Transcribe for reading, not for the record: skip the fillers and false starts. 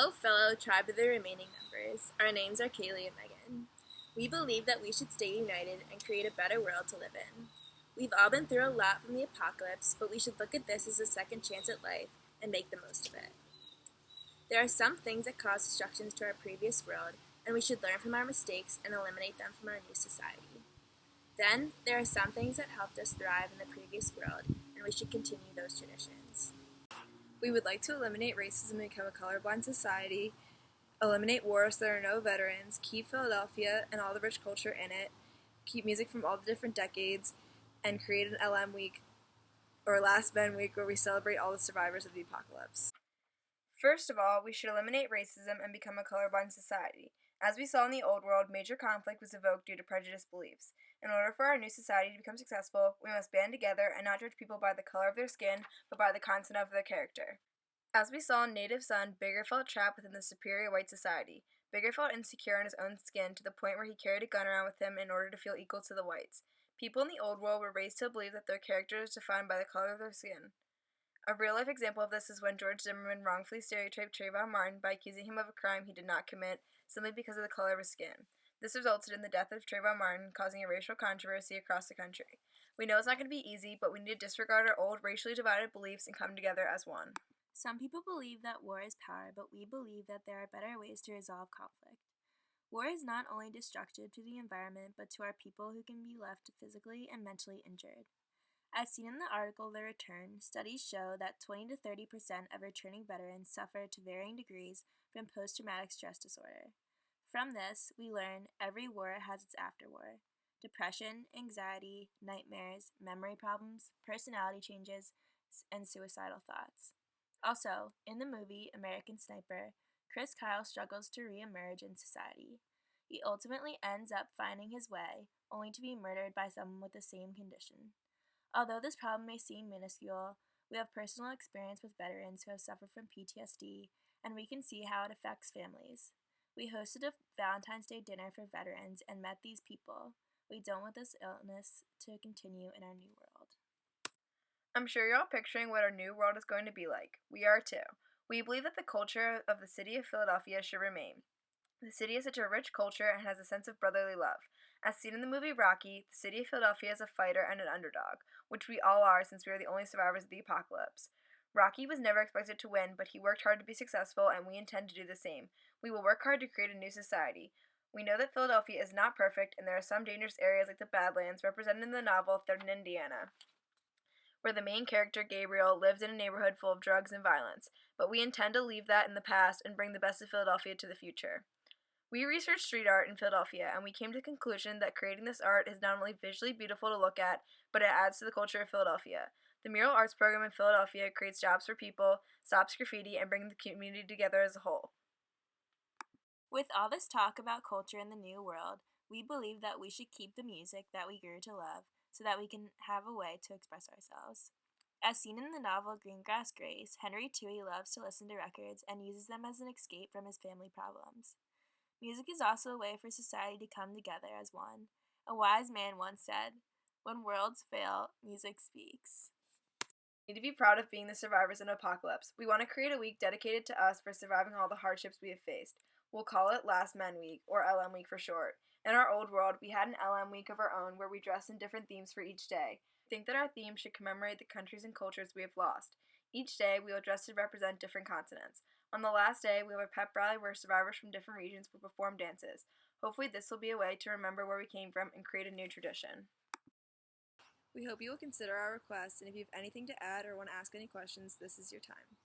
Hello, fellow Tribe of the Remaining Members. Our names are Kaylee and Megan. We believe that we should stay united and create a better world to live in. We've all been through a lot from the apocalypse, but we should look at this as a second chance at life and make the most of it. There are some things that cause destructions to our previous world, and we should learn from our mistakes and eliminate them from our new society. Then, there are some things that helped us thrive in the previous world, and we should continue those traditions. We would like to eliminate racism and become a colorblind society, eliminate wars so there are no veterans, keep Philadelphia and all the rich culture in it, keep music from all the different decades, and create an LM week, or Last Men week, where we celebrate all the survivors of the apocalypse. First of all, we should eliminate racism and become a colorblind society. As we saw in the old world, major conflict was evoked due to prejudiced beliefs. In order for our new society to become successful, we must band together and not judge people by the color of their skin, but by the content of their character. As we saw in Native Son, Bigger felt trapped within the superior white society. Bigger felt insecure in his own skin to the point where he carried a gun around with him in order to feel equal to the whites. People in the old world were raised to believe that their character is defined by the color of their skin. A real-life example of this is when George Zimmerman wrongfully stereotyped Trayvon Martin by accusing him of a crime he did not commit simply because of the color of his skin. This resulted in the death of Trayvon Martin, causing a racial controversy across the country. We know it's not going to be easy, but we need to disregard our old racially divided beliefs and come together as one. Some people believe that war is power, but we believe that there are better ways to resolve conflict. War is not only destructive to the environment, but to our people who can be left physically and mentally injured. As seen in the article The Return, studies show that 20 to 30% of returning veterans suffer to varying degrees from post-traumatic stress disorder. From this, we learn every war has its afterwar: depression, anxiety, nightmares, memory problems, personality changes, and suicidal thoughts. Also, in the movie American Sniper, Chris Kyle struggles to re-emerge in society. He ultimately ends up finding his way, only to be murdered by someone with the same condition. Although this problem may seem minuscule, we have personal experience with veterans who have suffered from PTSD, and we can see how it affects families. We hosted a Valentine's Day dinner for veterans and met these people. We don't want this illness to continue in our new world. I'm sure you're all picturing what our new world is going to be like. We are too. We believe that the culture of the city of Philadelphia should remain. The city has such a rich culture and has a sense of brotherly love. As seen in the movie Rocky, the city of Philadelphia is a fighter and an underdog, which we all are since we are the only survivors of the apocalypse. Rocky was never expected to win, but he worked hard to be successful, and we intend to do the same. We will work hard to create a new society. We know that Philadelphia is not perfect, and there are some dangerous areas like the Badlands, represented in the novel Third in Indiana, where the main character, Gabriel, lives in a neighborhood full of drugs and violence. But we intend to leave that in the past and bring the best of Philadelphia to the future. We researched street art in Philadelphia, and we came to the conclusion that creating this art is not only visually beautiful to look at, but it adds to the culture of Philadelphia. The Mural Arts Program in Philadelphia creates jobs for people, stops graffiti, and brings the community together as a whole. With all this talk about culture in the new world, we believe that we should keep the music that we grew to love so that we can have a way to express ourselves. As seen in the novel Greengrass Grace, Henry Toohey loves to listen to records and uses them as an escape from his family problems. Music is also a way for society to come together as one. A wise man once said, "When worlds fail, music speaks." We need to be proud of being the survivors in an apocalypse. We want to create a week dedicated to us for surviving all the hardships we have faced. We'll call it Last Men Week, or LM Week for short. In our old world, we had an LM Week of our own where we dressed in different themes for each day. I think that our theme should commemorate the countries and cultures we have lost. Each day, we will dress to represent different continents. On the last day, we have a pep rally where survivors from different regions will perform dances. Hopefully this will be a way to remember where we came from and create a new tradition. We hope you will consider our requests, and if you have anything to add or want to ask any questions, this is your time.